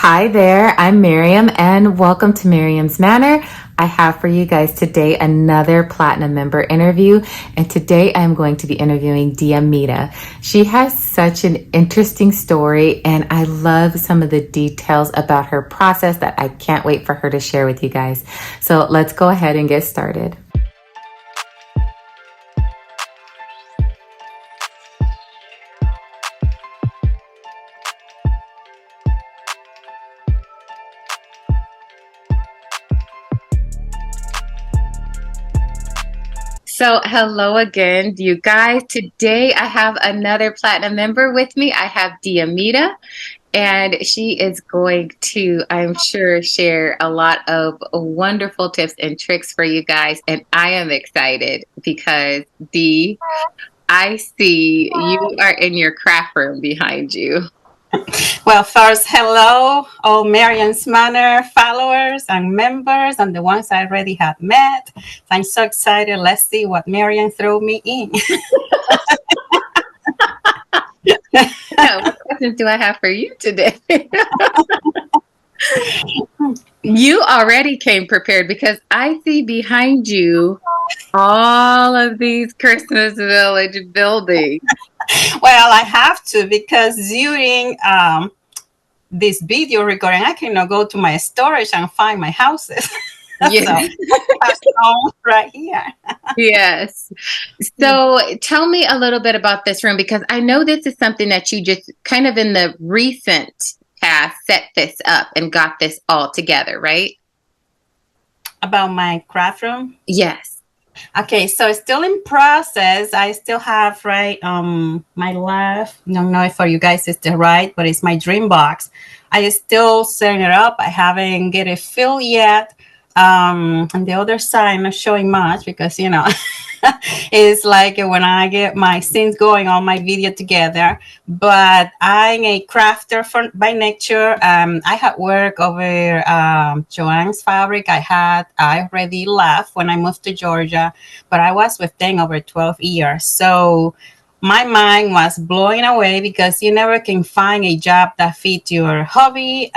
Hi there, I'm Miriam, and welcome to Miriam's Manor. I have for you guys today another Platinum member interview, and today I'm going to be interviewing Diamira. She has such an interesting story, and I love some of the details about her process that I can't wait for her to share with you guys. So let's go ahead and get started. So, hello again, you guys. Today I have another platinum member with me. I have Diamira, and she is going to, I'm sure, share a lot of wonderful tips and tricks for you guys. And I am excited because, Dee, I see you are in your craft room behind you. Well, first, hello, all Marion's Manor followers and members, and the ones I already have met. I'm so excited. Let's see what Marion threw me in. Yeah, what questions do I have for you today? You already came prepared because I see behind you all of these Christmas Village buildings. Well, I have to because during this video recording, I cannot go to my storage and find my houses. Yeah. So I have some right here. Yes. So tell me a little bit about this room because I know this is something that you just kind of in the recent past set this up and got this all together, right? About my craft room. Yes. Okay, so it's still in process. I still have my left. Don't know if for you guys it's the right, but it's my dream box. I still setting it up. I haven't get it filled yet. On the other side, I'm not showing much because it's like when I get my scenes going on my video together. But I'm a crafter by nature. I had work over Joann's Fabric. I already left when I moved to Georgia, but I was with them over 12 years. So my mind was blowing away because you never can find a job that fits your hobby.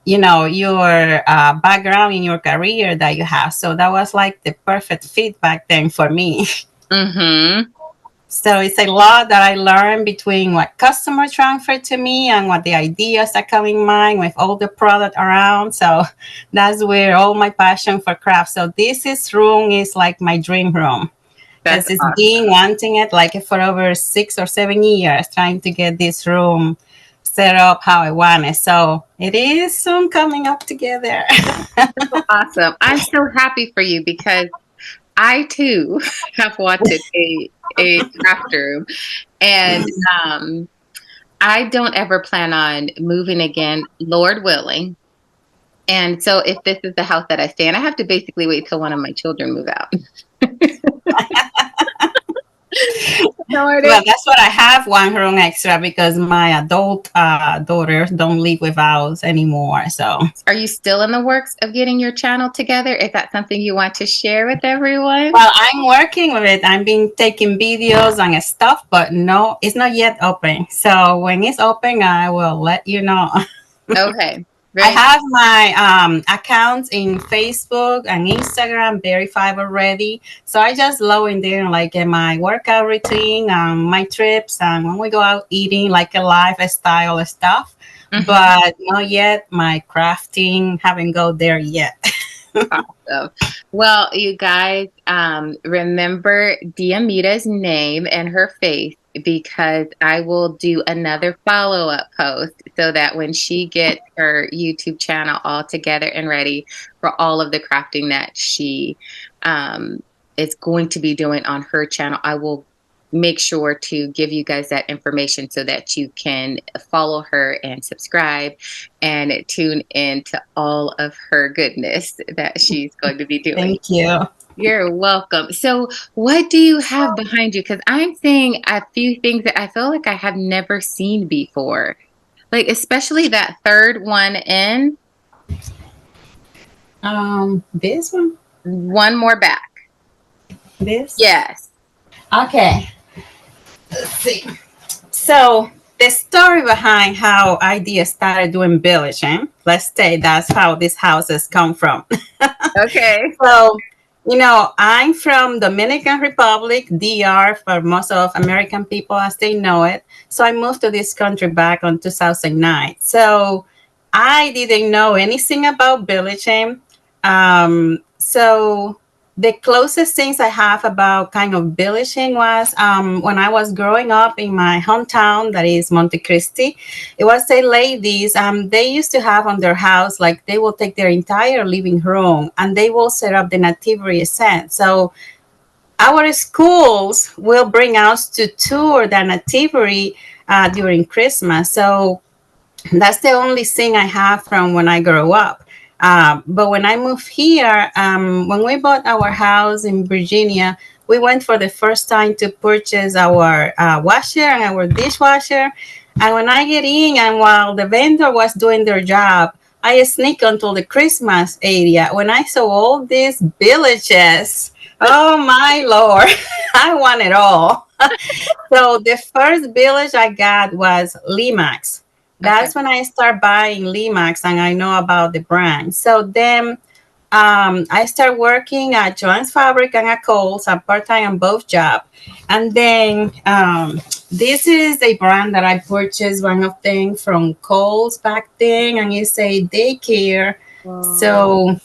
Your background in your career that you have. So that was like the perfect fit back then for me. Mm-hmm. So it's a lot that I learned between what customers transfer to me and what the ideas that come in mind with all the product around. So that's where all my passion for craft. So room is like my dream room. That's Because it's awesome. been wanting it like for over 6 or 7 years, trying to get this room set up how I want it. So it is soon coming up together. Awesome. I'm so happy for you because I too have wanted a craft room, and I don't ever plan on moving again, Lord willing. And so if this is the house that I stay in, I have to basically wait till one of my children move out. Well, that's what I have one room extra because my adult daughters don't live with us anymore. So, Are you still in the works of getting your channel together? Is that something you want to share with everyone? well, I'm working with it. I've been taking videos and stuff, but no, it's not yet open. So when it's open, I will let you know. Okay. I Very have my accounts in Facebook and Instagram verified already. So I just log in there like in my workout routine, my trips, and when we go out eating, like a lifestyle stuff. But not yet. My crafting haven't go there yet. awesome. Well, you guys, remember Diamita's name and her face because I will do another follow-up post so that when she gets her YouTube channel all together and ready for all of the crafting that she is going to be doing on her channel, I will make sure to give you guys that information so that you can follow her and subscribe and tune in to all of her goodness that she's going to be doing. Thank you. You're welcome. So, what do you have behind you? Because I'm seeing a few things that I feel like I have never seen before. Like, especially that third one in. This one? One more back. This? Yes. Okay. Let's see. So the story behind how I started doing villaging, let's say that's how these houses come from. Okay. So, I'm from Dominican Republic, DR, for most of American people as they know it. So I moved to this country back on 2009. So I didn't know anything about villaging. So the closest things I have about kind of villaging was when I was growing up in my hometown, that is Montecristi. It was a ladies, they used to have on their house, like they will take their entire living room and they will set up the nativity scene. So our schools will bring us to tour the nativity during Christmas. So that's the only thing I have from when I grew up. But when I moved here, when we bought our house in Virginia, we went for the first time to purchase our washer and our dishwasher. And when I get in, and while the vendor was doing their job, I sneak onto the Christmas area. When I saw all these villages, oh my lord, I want it all. So the first village I got was Limax. Okay. That's when I start buying Limax and I know about the brand. So then I start working at Joann's Fabric and at Kohl's, at part-time on both jobs. And then this is a brand that I purchased one of them from Kohl's back then, and it's a daycare. Wow. So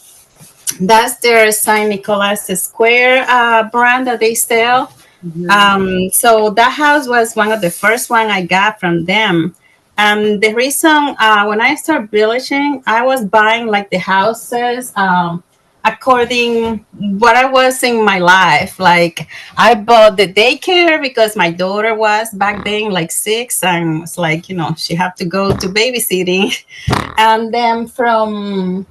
that's their Saint Nicholas Square brand that they sell. Mhm. So that house was one of the first one I got from them. The reason when I started villaging, I was buying like the houses according what I was in my life. Like I bought the daycare because my daughter was back then like 6 and was like, she had to go to babysitting. And then from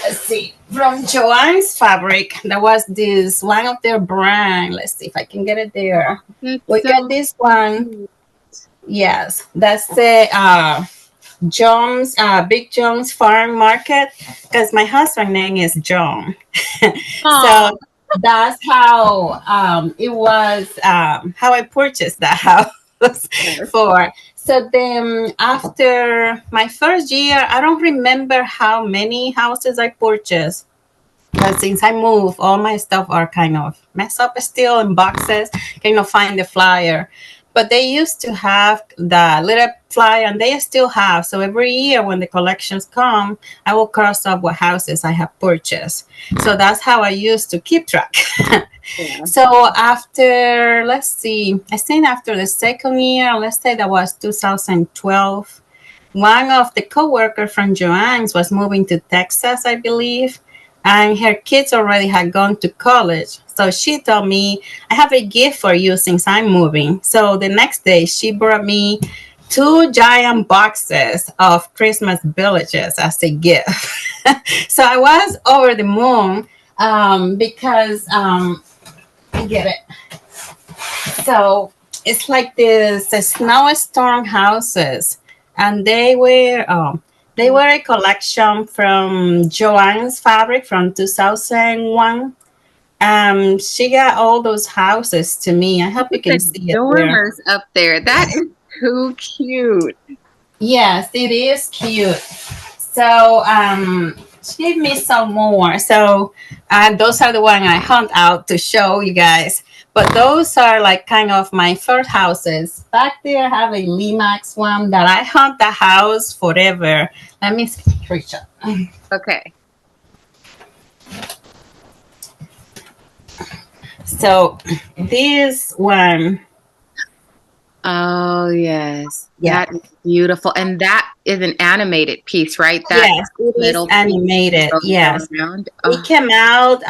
let's see, from Joann's Fabric, there was this one of their brand. Let's see if I can get it there. That's We so got this one. cute. Yes, that's the John's Big John's Farm Market because my husband's name is John. Aw. So that's how it was how I purchased that house for. So then after my first year, I don't remember how many houses I purchased. But since I moved, all my stuff are kind of messed up still in boxes. Kind of find the flyer. But they used to have the little flyer, and they still have. So every year when the collections come, I will cross up what houses I have purchased. So that's how I used to keep track. Yeah. So after, let's see, I think after the second year, let's say that was 2012, one of the coworkers from Joann's was moving to Texas, I believe, and her kids already had gone to college. So she told me, I have a gift for you since I'm moving. So the next day, she brought me two giant boxes of Christmas villages as a gift. So I was over the moon because I get it. So it's like this snowstorm houses, and they were a collection from Joann's Fabric from 2001. She got all those houses to me. I hope you Look can at see the it there. dormers up there. That is too cute. Yes, it is cute. So she gave me some more. So those are the one I hunt out to show you guys. But those are like kind of my first houses. Back there, I have a Limax one that I hunt the house forever. Let me reach up. Okay. So this one, Oh, yes. yeah, That is beautiful. And that is an animated piece, right? That yes, it is little piece animated. goes Yes, around. it Oh, came out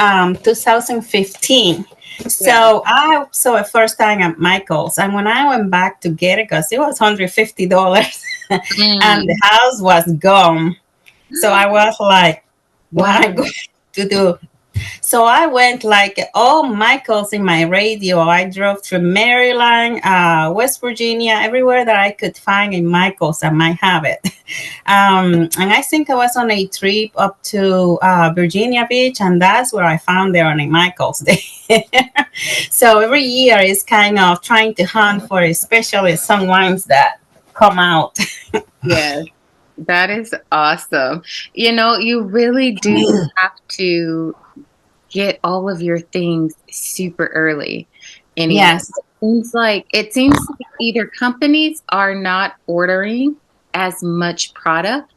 2015. yeah. So I saw it first time at Michael's, and when I went back to get it, because it was $150, and the Mm. house was gone. So I was like, "What am I Wow. going to do?" So I went like all Michaels in my radio. I drove through Maryland, West Virginia, everywhere that I could find a Michaels. I might have it. And I think I was on a trip up to Virginia Beach, and that's where I found there on a Michaels Day. So every year is kind of trying to hunt for especially some wines that come out. Yes, that is awesome. You really do have to get all of your things super early anymore. Yes. It seems like either companies are not ordering as much product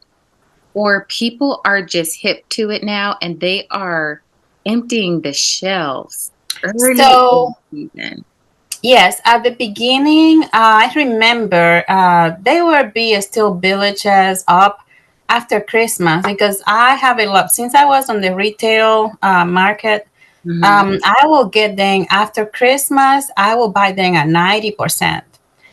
or people are just hip to it now and they are emptying the shelves early in So the season. yes, at the beginning, I remember they were be still villages up after Christmas because I have a lot since I was on the retail market. Mm-hmm. I will get them after Christmas. I will buy them at 90%.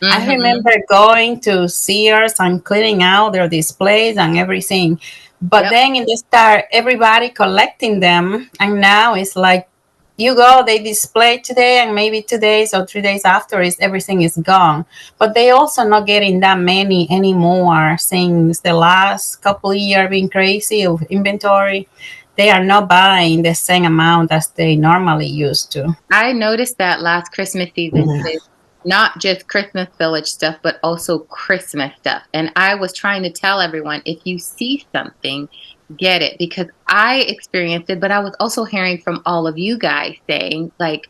I Mm-hmm. remember going to Sears and cleaning out their displays and everything. But Yep. then in the start, everybody collecting them, and now it's like you go, they display today, and maybe 2 days or 3 days after is everything is gone. But they also not getting that many anymore since the last couple of years being crazy of inventory. They are not buying the same amount as they normally used to. I noticed that last Christmas season with not just Christmas village stuff, but also Christmas stuff. And I was trying to tell everyone if you see something, get it because I experienced it, but I was also hearing from all of you guys saying, like,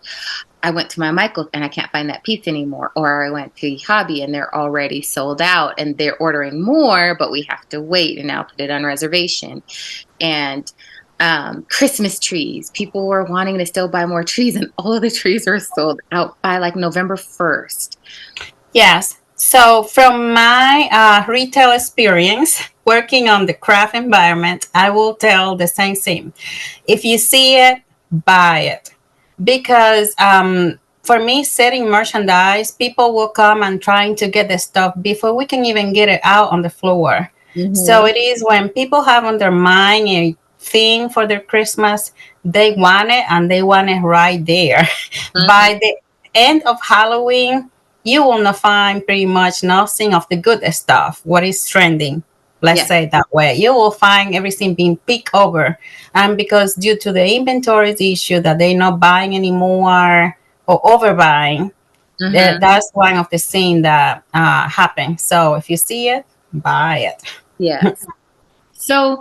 I went to my Michael's and I can't find that piece anymore. Or I went to Hobby and they're already sold out and they're ordering more, but we have to wait and now put it on reservation. And Christmas trees. People were wanting to still buy more trees, and all of the trees were sold out by like November 1st. Yes. So, from my retail experience working on the craft environment, I will tell the same thing. If you see it, buy it. Because for me, setting merchandise, people will come and trying to get the stuff before we can even get it out on the floor. So, Mm-hmm. it is when people have on their mind a thing for their Christmas, they want it and they want it right there. Mm-hmm. By the end of Halloween, you will not find pretty much nothing of the good stuff, what is trending. Let's Yeah. say it that way. You will find everything being picked over. And because due to the inventory issue that they're not buying anymore or overbuying, Mm-hmm. that's one of the things that happen. So if you see it, buy Yes. So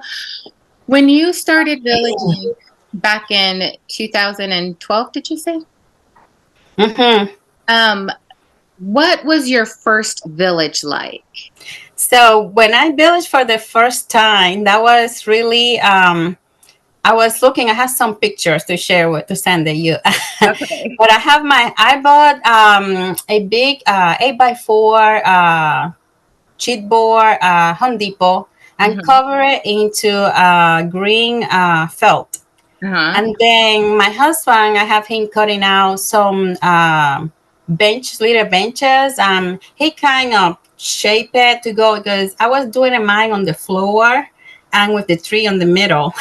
when you started villaging back in 2012, did you say? it. Um, what was your first village like? So when I villaged for the first time, that was really I was looking. I have some pictures to share with to send to you, Okay. but I bought a big 8x4 cheat board, Home Depot, and Mm-hmm. cover it into green felt. Uh-huh. And then my husband, I have him cutting out some little benches. He kind of shaped it to go because I was doing a mine on the floor and with the tree on the middle.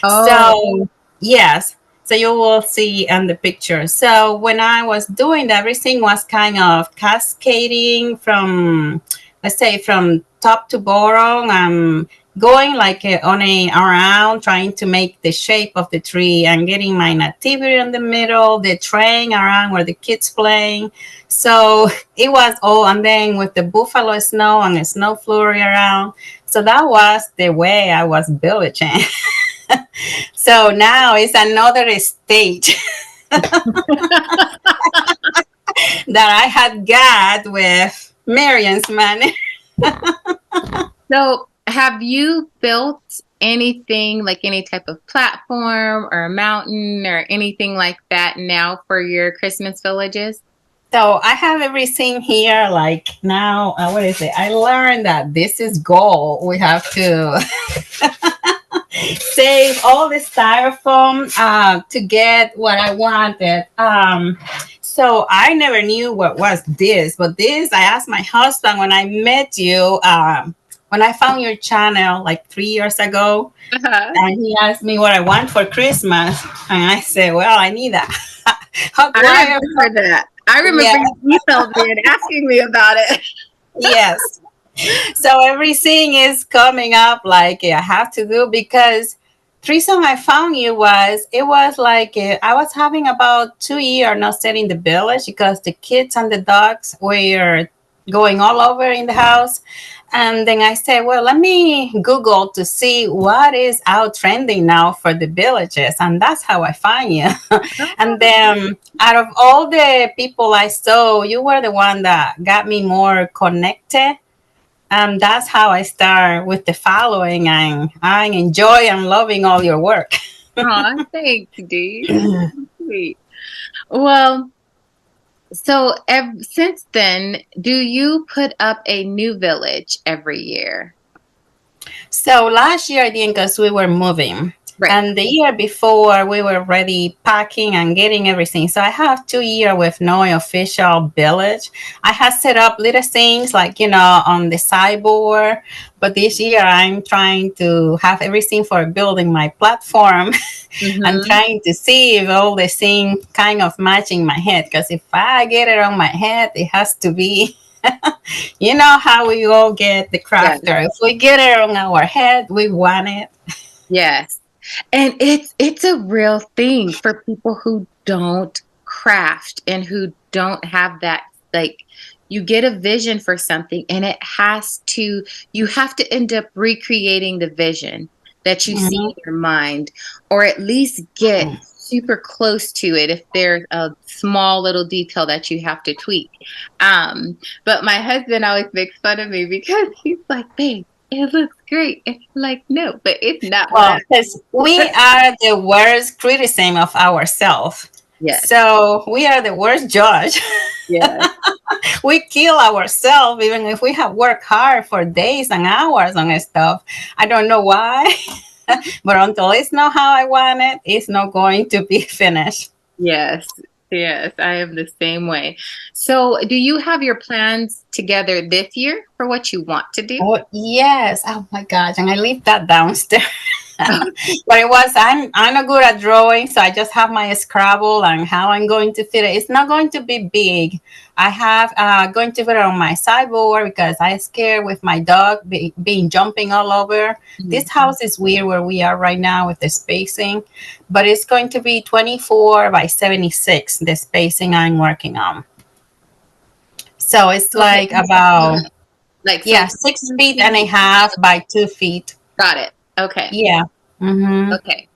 Oh, So yes, so you will see in the picture. So when I was doing that, everything was kind of cascading from, let's say, from top to bottom. Going like on a around, trying to make the shape of the tree and getting my nativity in the middle, the train around where the kids playing. So it was all, and then with the buffalo snow and the snow flurry around. So that was the way I was building. So now it's another stage that I had got with Marian's man. so have you built anything like any type of platform or a mountain or anything like that now for your Christmas villages? So I have everything here. Like now, what is it? I learned that this is gold. We have to save all the styrofoam to get what I wanted. So I never knew what was this, but this I asked my husband when I met you. when I found your channel like 3 years ago, Uh-huh. and he asked me what I want for Christmas, and I said, "Well, I need a hot I wire." remember that. I Yeah, remember you emailed me and asking me about it. yes. So everything is coming up like I have to do because the reason I found you was it was like I was having about 2 years not staying in the village because the kids and the dogs were going all over in the house. And then I said, well, let me Google to see what is out trending now for the villages. And that's how I find you. And then out of all the people I saw, you were the one that got me more connected. That's how I start with the following, and I enjoy and loving all your work. Oh, thanks, Dee. Sweet. Well, so since then, do you put up a new village every year? So last year I didn't because we were moving. Right. And the year before we were already packing and getting everything. So I have 2 years with no official village. I have set up little things like, on the sideboard. But this year I'm trying to have everything for building my platform and Mm-hmm. trying to see if all the things kind of matching my head. Because if I get it on my head, it has to be you know how we all get the Yeah. crafter. If we get it on our head, we want it. Yes. And it's a real thing for people who don't craft and who don't have that, like, you get a vision for something and you have to end up recreating the vision that you see Mhm. in your mind, or at least get super close to it if there's a small little detail that you have to tweak. But my husband always makes fun of me because he's like, babe, it looks great. And I'm like, no, but it's not what I. Well, because we are the worst criticism of ourselves. Yes, So we are the worst judge. yes, We kill ourselves even if we have worked hard for days and hours on stuff. I don't know why, but until it's not how I want it, it's not going to be finished. yes, yes. I am the same way. So, do you have your plans together this year for what you want to do? Oh yes! Oh my gosh! And I leave that downstairs. But it was I'm not good at drawing, so I just have my Scrabble and how I'm going to fit it. It's not going to be big. I have going to fit it on my sideboard because I'm scared with my dog being jumping all over. This Mhm. house is weird where we are right now with the spacing, but it's going to be 24 by 76. The spacing I'm working on, so it's Okay, like about like so, yeah 6 feet and a half by 2 feet. got it. Okay, Yeah. Mm-hmm. okay.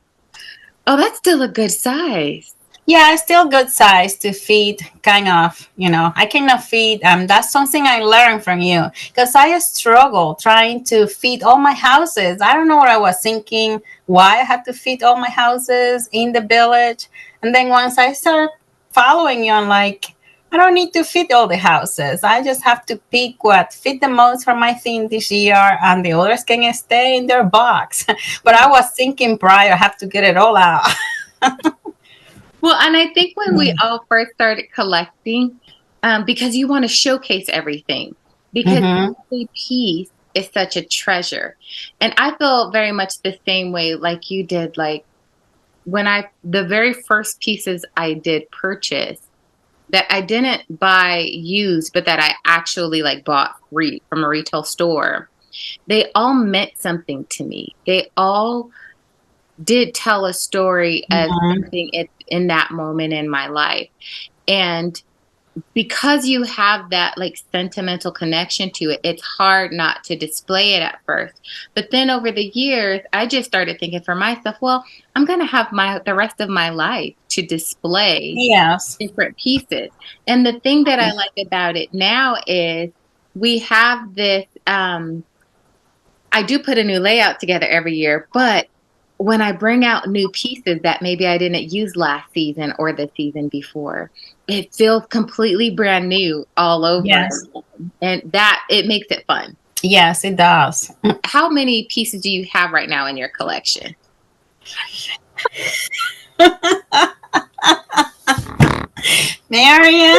Oh, that's still a good size. Yeah, it's still good size to feed, kind of, I cannot feed. That's something I learned from you because I struggle trying to feed all my houses. I don't know what I was thinking, why I had to feed all my houses in the village. And then once I started following you, I'm like, I don't need to feed all the houses. I just have to pick what fit the most for my thing this year, and the others can stay in their box. But I was thinking prior, I have to get it all out. Well, and I think when we all first started collecting, because you want to showcase everything, because Mm-hmm. every piece is such a treasure. And I feel very much the same way like you did. Like the very first pieces I did purchase that I didn't buy used, but that I actually like bought from a retail store, they all meant something to me. They all did tell a story of Mm-hmm. something in that moment in my life. And because you have that like sentimental connection to it, it's hard not to display it at first. But then over the years, I just started thinking for myself, well, I'm going to have the rest of my life to display Yes. different pieces. And the thing that I like about it now is we have this I do put a new layout together every year, but when I bring out new pieces that maybe I didn't use last season or the season before, it feels completely brand new all over. Yes. And that it makes it fun. Yes, it does. How many pieces do you have right now in your collection? Marion,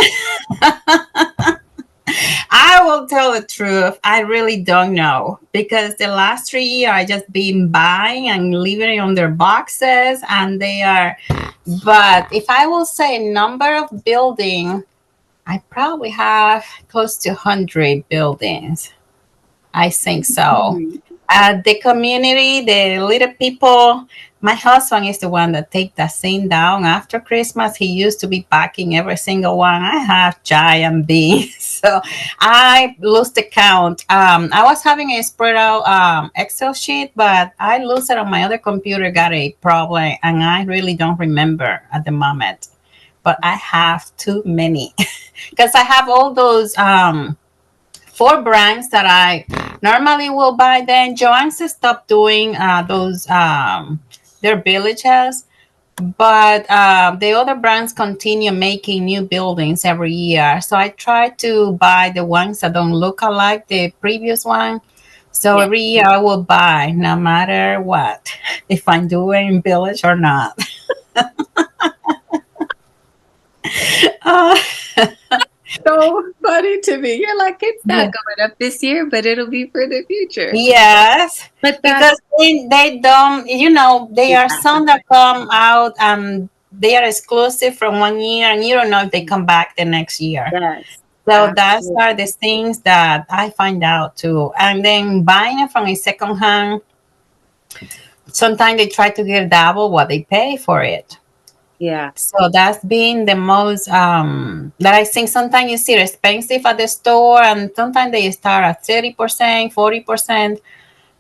I will tell the truth. I really don't know because the last 3 years I just been buying and leaving on their boxes, and they are. But if I will say number of building, I probably have close to 100 buildings. I think so. Mhm. The community, the little people. My husband is the one that take the scene down after Christmas. He used to be packing every single one. I have giant beans, so I lose the count. I was having a spread out Excel sheet, but I lose it on my other computer. Got a problem, and I really don't remember at the moment. But I have too many because I have all those 4 brands that I normally will buy. Then Joann's stopped doing those their villages, but the other brands continue making new buildings every year. So I try to buy the ones that don't look alike the previous one. So Yeah. every year I will buy, no matter what, if I'm doing village or not. Uh, So funny to me. You're like, it's not yeah. going up this year, but it'll be for the future. Yes, But that's because they don't, they are yeah, some that come out and they are exclusive from 1 year, and you don't know if they come back the next year. yes, So that's absolutely. are the things that I find out too. And then buying it from a second hand, sometimes they try to get double what they pay for it. Yeah, So that's been the most that I think sometimes you see it expensive at the store, and sometimes they start at 30%, 40%.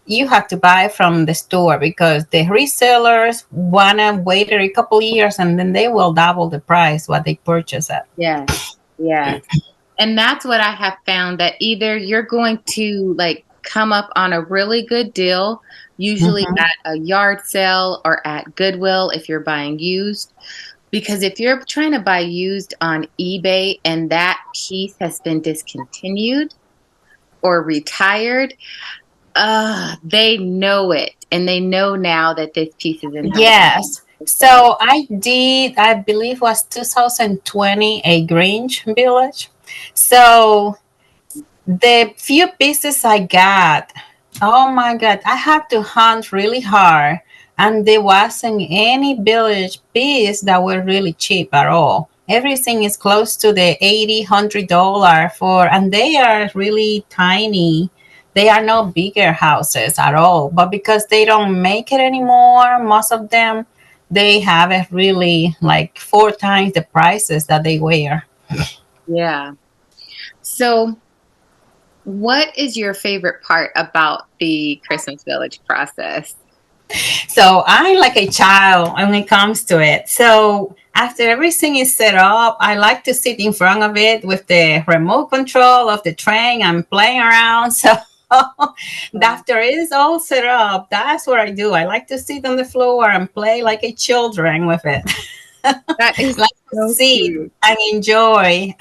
You have to buy from the store because the resellers wanna wait a couple years and then they will double the price what they purchase at. yes, yes. And that's what I have found that either you're going to like come up on a really good deal, usually Mhm. at a yard sale or at Goodwill if you're buying used. Because if you're trying to buy used on eBay and that piece has been discontinued or retired, they know it. And they know now that this piece is in high Yes. demand. So, So I did, I believe was 2020, a Grange Village. So the few pieces I got, oh my God, I had to hunt really hard. And there wasn't any village piece that were really cheap at all. Everything is close to the 80, $100 for, and they are really tiny. They are no bigger houses at all. But because they don't make it anymore, most of them, they have it really like 4 times the prices that they were. yeah. So, what is your favorite part about the Christmas Village process? So I'm like a child when it comes to it. So after everything is set up, I like to sit in front of it with the remote control of the train and playing around. So Wow. after it is all set up, that's what I do. I like to sit on the floor and play like a children with it. That is Like to so sit cute. and enjoy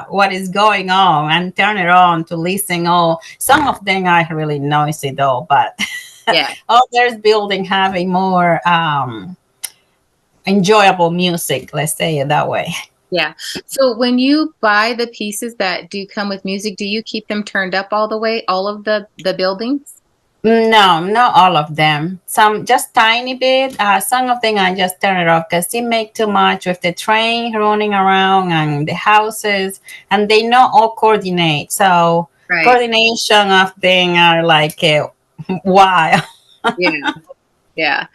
what is going on and turn it on to listen. All some of them are really noisy though, but Yeah. others building having more enjoyable music. Let's say it that way. Yeah. So when you buy the pieces that do come with music, do you keep them turned up all the way, all of the buildings? No, not all of them. Some just tiny bit. Some of them I just turn it off because they make too much with the train running around and the houses, and they not all coordinate. So Right. coordination of them are like wild. Yeah. Yeah.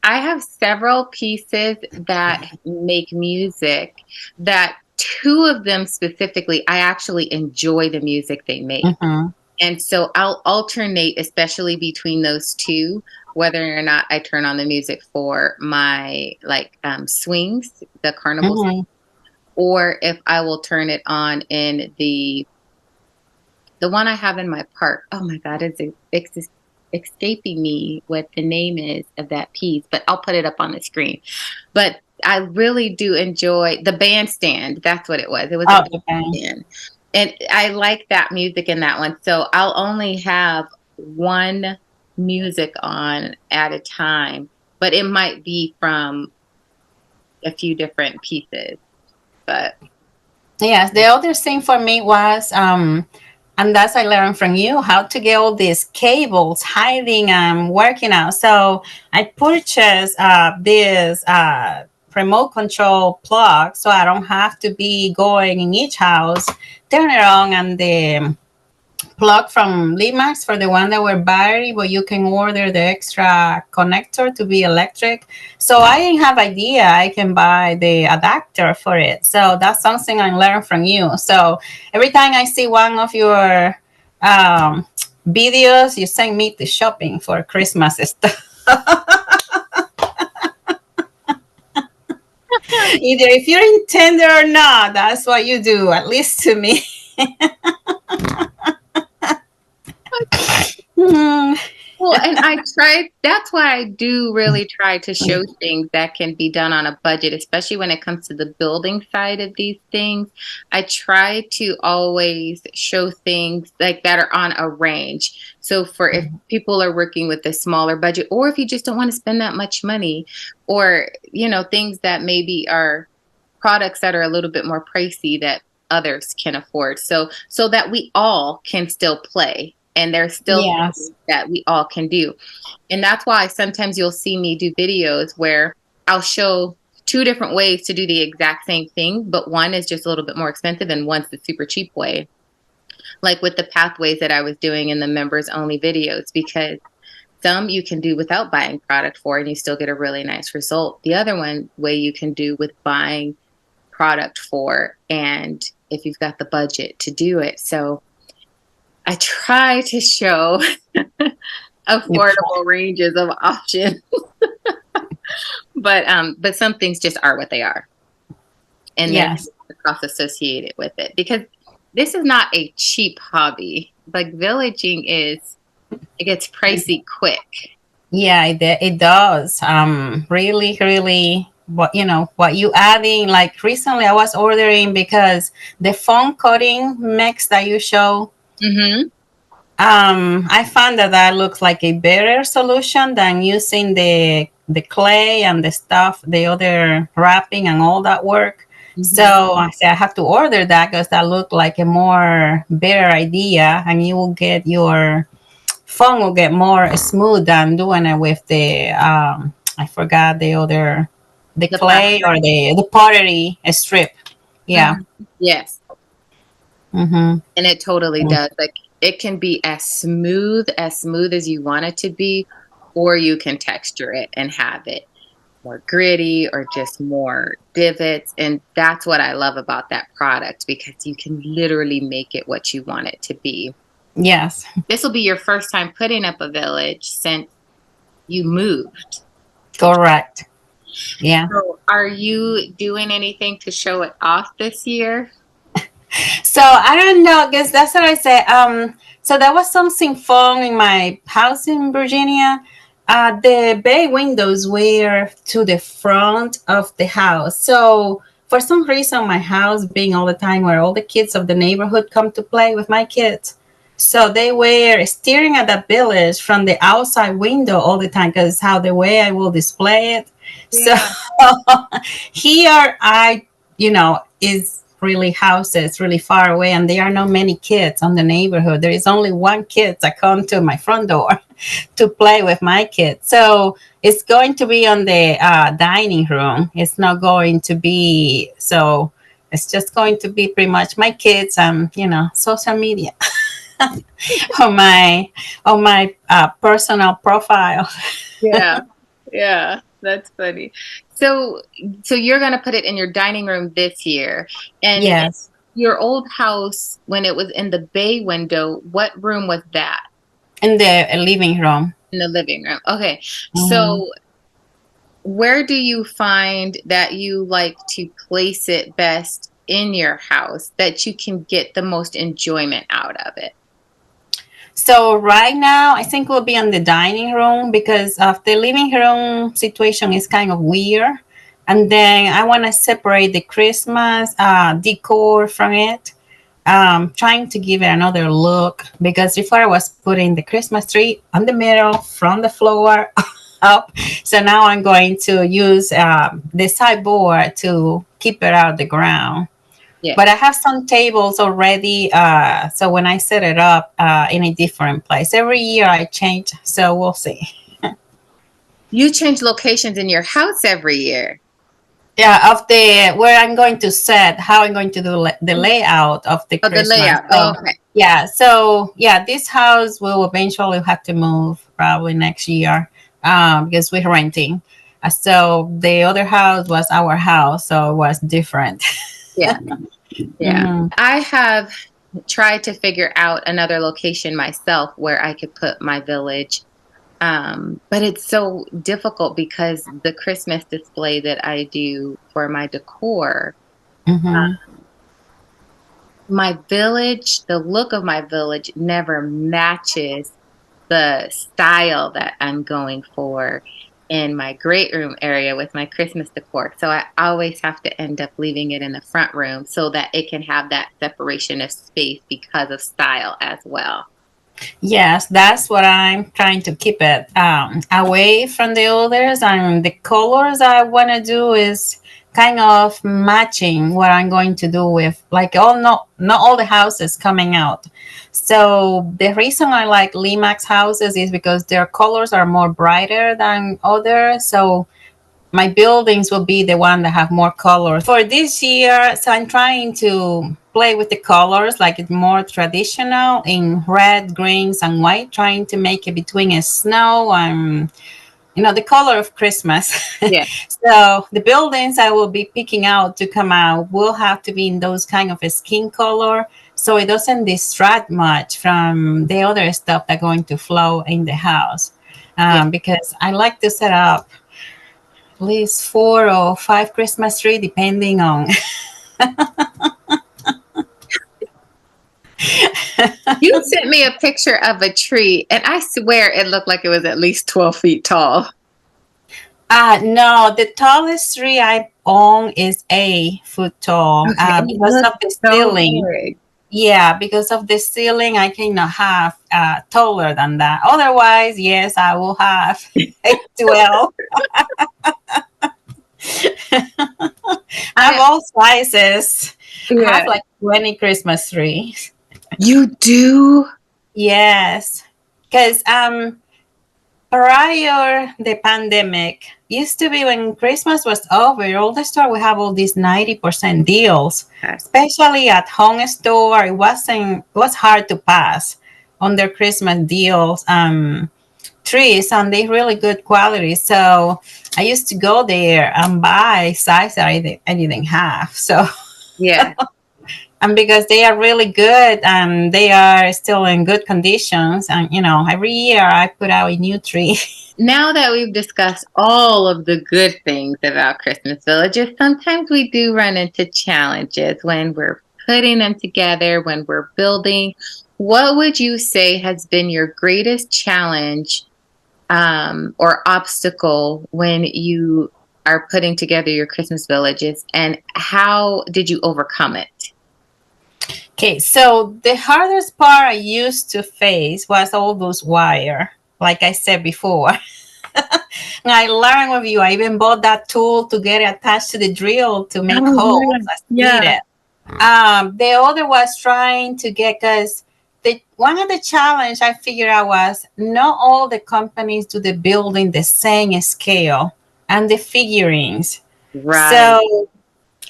I have several pieces that make music that two of them specifically, I actually enjoy the music they make. Hmm. And so I'll alternate, especially between those two, whether or not I turn on the music for my like swings, the carnival, Hmm. or if I will turn it on in the one I have in my park. Oh my God, it's escaping me what the name is of that piece, but I'll put it up on the screen. But I really do enjoy the bandstand. That's what it was. It was a Oh, okay. bandstand. And I like that music in that one. So I'll only have one music on at a time, but it might be from a few different pieces. But Yes, the other thing for me was And that's I learned from you how to get all these cables hiding and working out. So I purchased this remote control plug, so I don't have to be going in each house, turn it on, and the plug from Limax for the one that were battery, but you can order the extra connector to be electric. So I didn't have idea I can buy the adapter for it. So that's something I learned from you. So every time I see one of your um, videos, you send me to shopping for Christmas stuff. Either if you're intended or not, that's what you do, at least to me. Hmm. Well, and I try, that's why I do really try to show things that can be done on a budget, especially when it comes to the building side of these things. I try to always show things like that are on a range. So for if people are working with a smaller budget, or if you just don't want to spend that much money, or, things that maybe are products that are a little bit more pricey that others can afford. So that we all can still play and there's still Yes. things that we all can do. And that's why sometimes you'll see me do videos where I'll show two different ways to do the exact same thing, but one is just a little bit more expensive and one's the super cheap way. Like with the pathways that I was doing in the members only videos, because some you can do without buying product for and you still get a really nice result. The other one way you can do with buying product for, and if you've got the budget to do it. So I try to show affordable ranges of options, but some things just are what they are, and there's Yes. the cost associated with it because this is not a cheap hobby. Like villaging is, it gets pricey quick. Yeah, it does. Really, really, what you adding? Like recently, I was ordering because the foam coating mix that you show. Mm-hmm. I found that looks like a better solution than using the clay and the stuff, the other wrapping and all that work. Mm-hmm. So I said I have to order that because that looked like a more better idea, and you will get your phone will get more smooth than doing it with the I forgot the other, the The clay or the pottery strip. Yeah. Mm-hmm. Yes, Mm-hmm. and it totally does. Like it can be as smooth as you want it to be, or you can texture it and have it more gritty or just more divots. And that's what I love about that product because you can literally make it what you want it to be. Yes. This will be your first time putting up a village since you moved. Correct. Yeah. So are you doing anything to show it off this year? So I don't know, because that's what I said. So there was something fun in my house in Virginia. The bay windows were to the front of the house. So for some reason, my house being all the time where all the kids of the neighborhood come to play with my kids. So they were staring at the village from the outside window all the time because how the way I will display it. So Yeah. here is really houses really far away, and there are not many kids on the neighborhood. There is only one kid that come to my front door to play with my kids. So it's going to be on the dining room. It's not going to be so. It's just going to be pretty much my kids and social media on my personal profile. Yeah. Yeah. That's funny. So so you're going to put it in your dining room this year. And Yes, your old house when it was in the bay window, what room was that? in the living room. In the living room. Okay. Mhm. So where do you find that you like to place it best in your house that you can get the most enjoyment out of it? So right now, I think we'll be on the dining room because of the living room situation is kind of weird. And then I want to separate the Christmas decor from it. Trying to give it another look because before I was putting the Christmas tree on the middle from the floor up. So now I'm going to use the sideboard to keep it out of the ground. Yeah. But I have some tables already. So when I set it up in a different place, every year I change. So we'll see. You change locations in your house every year. Yeah, of the where I'm going to set, how I'm going to do the layout of the Oh, the Christmas. layout. So Oh, okay. yeah, this house will eventually have to move probably next year because we're renting. So the other house was our house, so it was different. Yeah. Yeah. Hmm. I have tried to figure out another location myself where I could put my village. But it's so difficult because the Christmas display that I do for my decor, Hmm. my village, the look of my village never matches the style that I'm going for in my great room area with my Christmas decor. So I always have to end up leaving it in the front room so that it can have that separation of space because of style as well. Yes, that's what I'm trying to keep it away from the others. And the colors I want to do is kind of matching what I'm going to do with like all not all the houses coming out. So the reason I like Limax houses is because their colors are more brighter than others. So my buildings will be the one that have more colors for this year. So I'm trying to play with the colors like it's more traditional in red, greens, and white, trying to make it between a snow and the color of Christmas. Yeah, So the buildings I will be picking out to come out will have to be in those kind of a skin color, so it doesn't distract much from the other stuff that's going to flow in the house. yeah. Because I like to set up at least 4 or 5 Christmas tree, depending on. You sent me a picture of a tree, and I swear it looked like it was at least 12 feet tall. No, the tallest tree I own is 8 foot tall. Okay, it Because of looks the so ceiling. big. Yeah, because of the ceiling, I cannot have taller than that. Otherwise, yes, I will have a 12. I have I all sizes. I Yeah. have like 20 Christmas trees. You do? Yes, because prior the pandemic used to be when Christmas was over, all the store we have all these 90% deals, Okay. especially at home store. It was hard to pass on their Christmas deals trees, and they really good quality. So I used to go there and buy size that I didn't have. So Yeah. and because they are really good and they are still in good conditions, and every year I put out a new tree. Now that we've discussed all of the good things about Christmas villages, sometimes we do run into challenges when we're putting them together, when we're building. What would you say has been your greatest challenge or obstacle when you are putting together your Christmas villages, and how did you overcome it? Okay, so the hardest part I used to face was all those wire, like I said before. And I learned with you. I even bought that tool to get it attached to the drill to make Oh, holes as yeah. needed. The other was trying to get, because the one of the challenge I figured out was not all the companies do the building the same scale and the figurines. Right. So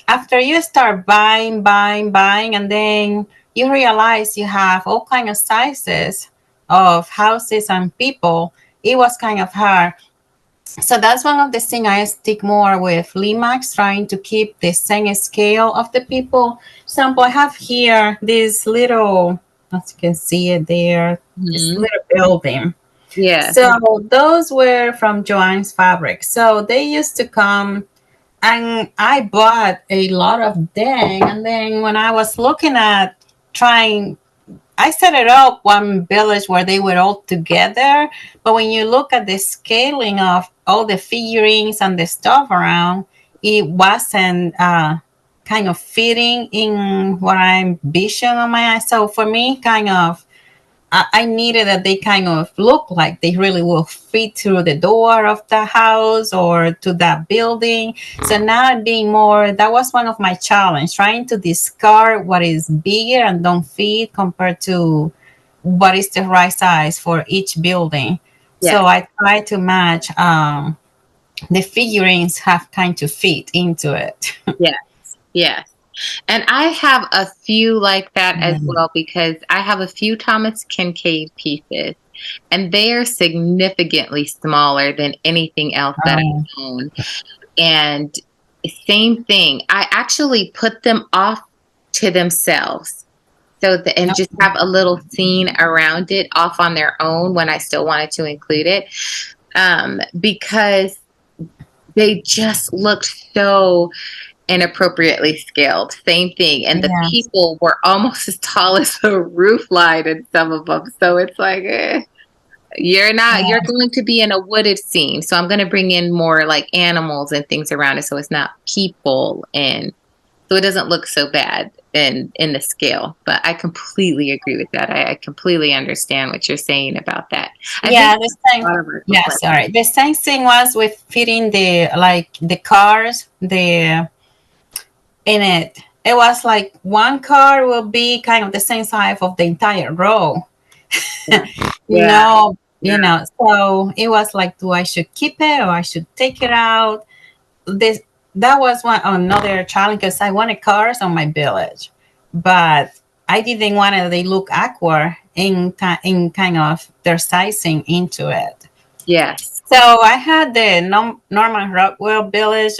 after you start buying, and then you realize you have all kind of sizes of houses and people, it was kind of hard. So that's one of the things I stick more with Limax, trying to keep the same scale of the people. Example, I have here this little, as you can see it there, this Mhm. little building. Yeah. So those were from Joann's Fabric. So they used to come, and I bought a lot of them. And then when I was looking at trying, I set it up one village where they were all together. But when you look at the scaling of all the figurines and the stuff around, it wasn't kind of fitting in what I'm vision on my eyes. So for me, kind of, I needed that they kind of look like they really will fit through the door of the house or to that building. So now I'm being more, that was one of my challenge, trying to discard what is bigger and don't fit compared to what is the right size for each building. Yeah. So I try to match the figurines have kind to fit into it. Yes. Yes. And I have a few like that as Mm. well because I have a few Thomas Kincaid pieces and they are significantly smaller than anything else that Oh, I own. And same thing, I actually put them off to themselves. And just no. have a little scene around it off on their own when I still wanted to include it. Because they just looked so inappropriately scaled. Same thing. And the Yes. people were almost as tall as the roof line in some of them. So it's like, you're Yes. going to be in a wooded scene. So I'm going to bring in more like animals and things around it. So it's not people. And so it doesn't look so bad in the scale. But I completely agree with that. I completely understand what you're saying about that. I think Yeah, the a same. lot of us look Yeah, like sorry. The same thing was with fitting the like the cars, the in it. It was like one car will be kind of the same size of the entire row. that. Yeah. No, Yeah. so it was like, do I should keep it or I should take it out? This that was one another challenge because I wanted cars on my village, but I didn't want to they look awkward in kind of their sizing into it. Yes. So I had the Norman Rockwell Village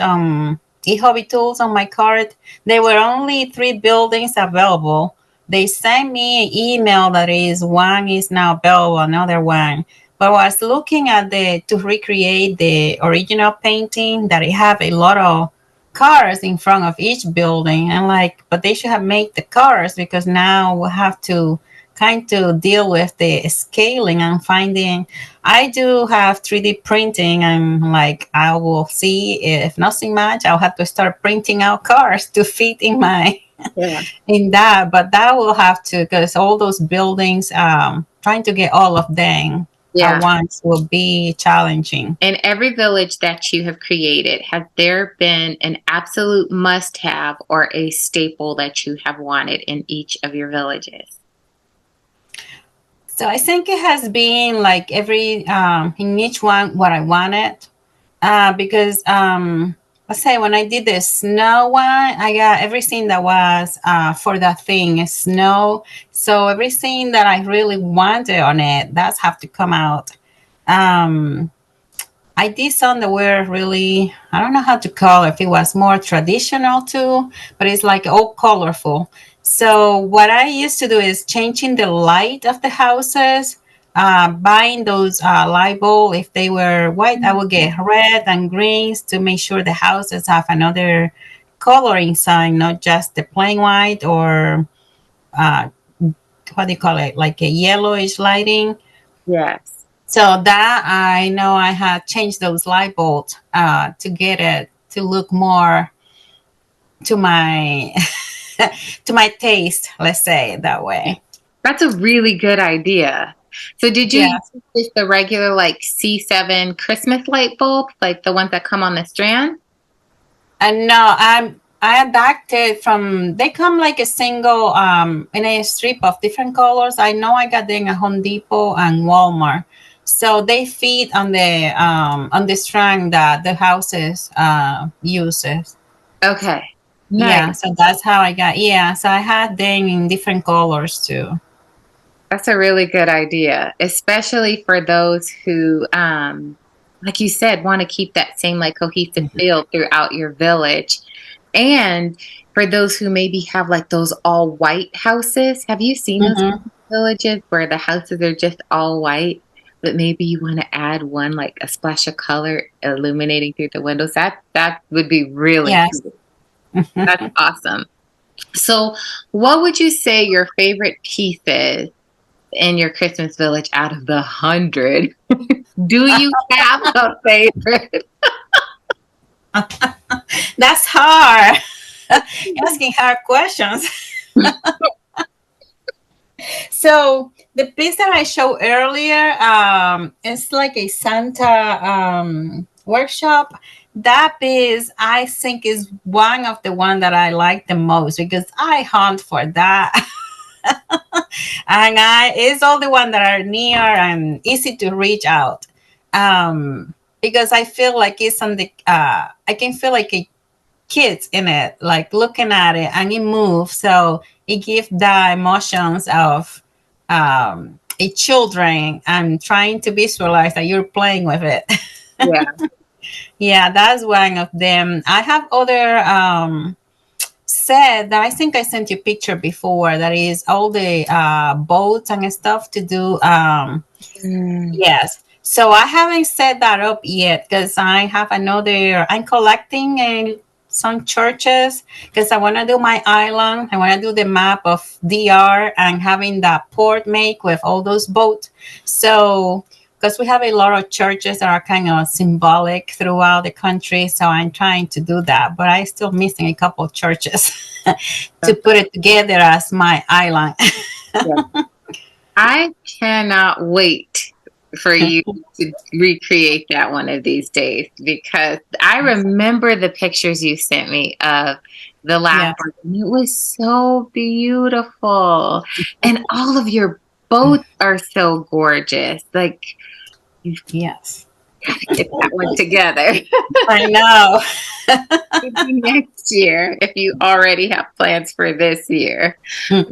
e-hobby tools on my card. There were only 3 buildings available. They sent me an email that is one is now available, another one. But I was looking at the to recreate the original painting that it have a lot of cars in front of each building and like but they should have made the cars because now we'll have to kind of deal with the scaling and finding. I do have 3D printing and like I will see if nothing much, I'll have to start printing out cars to fit in my Yeah. in that. But that will have to because all those buildings, trying to get all of them at Yeah. once will be challenging. In every village that you have created, has there been an absolute must have or a staple that you have wanted in each of your villages? So I think it has been like every in each one what I wanted. Because let's say when I did the snow one, I got everything that was for that thing snow. So everything that I really wanted on it, that's have to come out. Um, I did some that were really, I don't know how to call it, if it was more traditional too, but it's like all colorful. So what I used to do is changing the light of the houses, buying those light bulb. If they were white, I would get red and greens to make sure the houses have another color inside, not just the plain white or uh, what do you call it, like a yellowish lighting. Yes. So that I know I had changed those light bulbs to get it to look more to my to my taste. Let's say it that way. That's a really good idea. So did you Yeah. use just the regular like C7 Christmas light bulbs, like the ones that come on the strand? And no, I adapted from they come like a single in a strip of different colors. I know I got them at Home Depot and Walmart. So they fit on the strand that the houses uses. Okay. Yeah, Nice. so that's how I got. Yeah, so I had them in different colors too. That's a really good idea, especially for those who, like you said, want to keep that same like cohesive feel throughout your village. And for those who maybe have like those all white houses, have you seen those Mm-hmm. villages where the houses are just all white, but maybe you want to add one like a splash of color illuminating through the windows? That would be really Yes. cool. That's awesome. So, what would you say your favorite piece is in your Christmas village out of the 100? Do you have a favorite? That's hard. You're asking hard questions. So the piece that I showed earlier, it's like a Santa workshop. That piece I think is one of the one that I like the most because I hunt for that. And I it's all the one that are near and easy to reach out. Because I feel like it's on the I can feel like a kids in it, like looking at it and it moves. So it gives the emotions of a children and trying to visualize that you're playing with it. Yeah. Yeah, that's one of them. I have other set that I think I sent you a picture before that is all the boats and stuff to do. Mm, Yes. So I haven't set that up yet because I have another, I'm collecting some churches because I want to do my island. I want to do the map of DR and having that port make with all those boats. So, because we have a lot of churches that are kind of symbolic throughout the country. So I'm trying to do that, but I still missing a couple of churches to so put it together as my island. yeah. I cannot wait for you to recreate that one of these days because I remember the pictures you sent me of the last Yeah. one. And it was so beautiful. And all of your boats are so gorgeous. Like, you've Yes. got to get that one together. I know. Maybe next year if you already have plans for this year.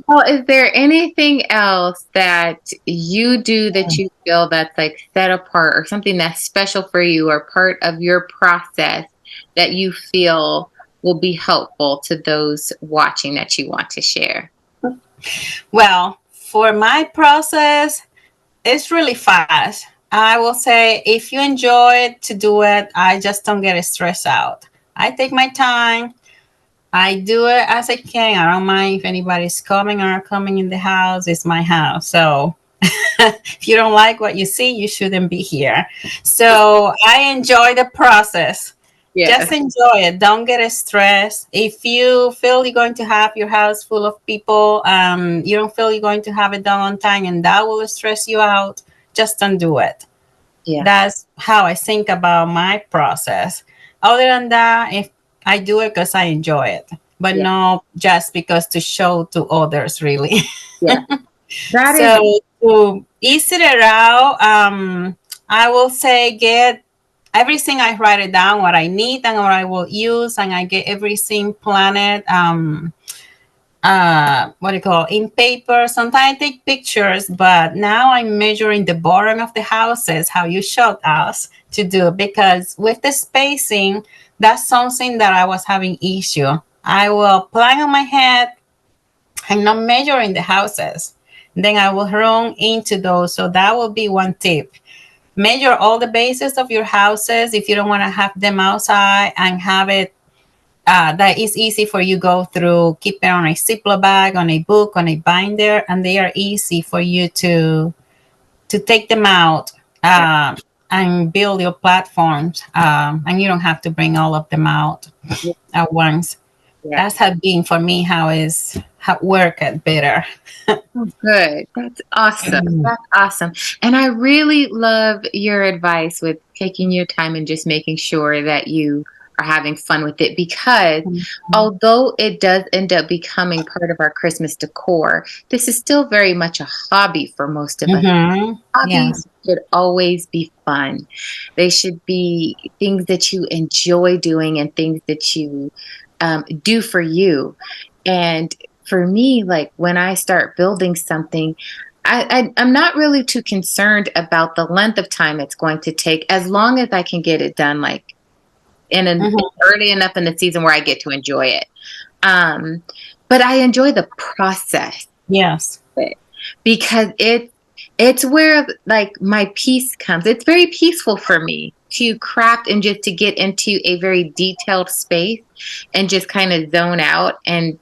Well, is there anything else that you do that you feel that's like set apart or something that's special for you or part of your process that you feel will be helpful to those watching that you want to share? Well, for my process, it's really fast. I will say if you enjoy to do it, I just don't get stressed out. I take my time. I do it as I can. I don't mind if anybody's coming or not coming in the house. It's my house. So if you don't like what you see, you shouldn't be here. So I enjoy the process. Yes. Just enjoy it. Don't get stressed. If you feel you're going to have your house full of people, you don't feel you're going to have it done on time and that will stress you out, just don't do it. Yeah. That's how I think about my process. Other than that, if I do it because I enjoy it, but Yeah. not just because to show to others, really. Yeah. That is, So to ease it out, I will say get everything. I write it down what I need and what I will use, and I get everything planned. What do you call in paper? Sometimes I take pictures, but now I'm measuring the bottom of the houses. How you showed us to do because with the spacing, that's something that I was having issue. I will plan on my head and not measuring the houses. Then I will run into those. So that will be one tip. Measure all the bases of your houses if you don't want to have them outside and have it that is easy for you go through. Keep it on a Ziploc bag, on a book, on a binder, and they are easy for you to take them out yeah. and build your platforms. And you don't have to bring all of them out Yeah. at once. Yeah. That's has been for me how work it better. Oh, good. That's awesome. That's awesome. And I really love your advice with taking your time and just making sure that you are having fun with it because although it does end up becoming part of our Christmas decor, this is still very much a hobby for most of us. Mm-hmm. Hobbies Yes. should always be fun. They should be things that you enjoy doing and things that you do for you. And for me, like when I start building something, I'm not really too concerned about the length of time it's going to take as long as I can get it done like in an Mm-hmm. early enough in the season where I get to enjoy it. Um, but I enjoy the process Yes. of it because it's where like my peace comes. It's very peaceful for me to craft and just to get into a very detailed space and just kind of zone out and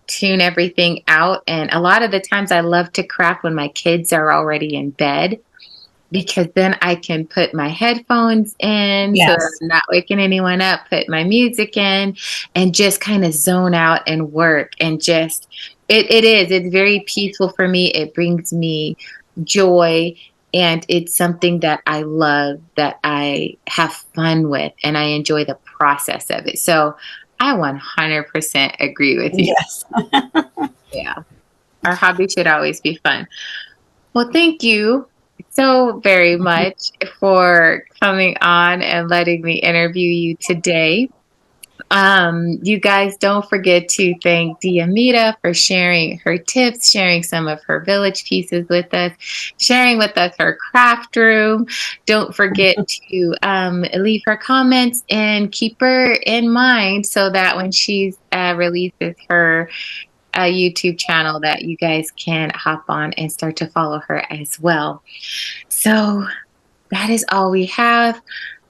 tune everything out. And a lot of the times I love to craft when my kids are already in bed because then I can put my headphones in so that Yes. I'm not waking anyone up, put my music in and just kind of zone out and work and just It is. It's very peaceful for me. It brings me joy. And it's something that I love, that I have fun with, and I enjoy the process of it. So I 100% agree with you. Yes. Yeah. Our hobby should always be fun. Well, thank you so very much for coming on and letting me interview you today. You guys don't forget to thank Diamira for sharing her tips, sharing some of her village pieces with us, sharing with us her craft room. Don't forget to leave her comments and keep her in mind so that when she releases her YouTube channel, that you guys can hop on and start to follow her as well. So that is all we have.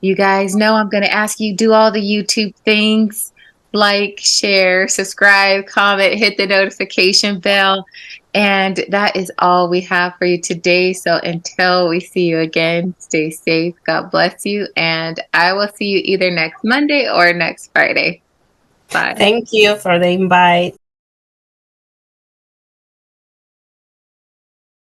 You guys know I'm going to ask you do all the YouTube things, like, share, subscribe, comment, hit the notification bell. And that is all we have for you today. So until we see you again, stay safe. God bless you. And I will see you either next Monday or next Friday. Bye. Thank you for the invite.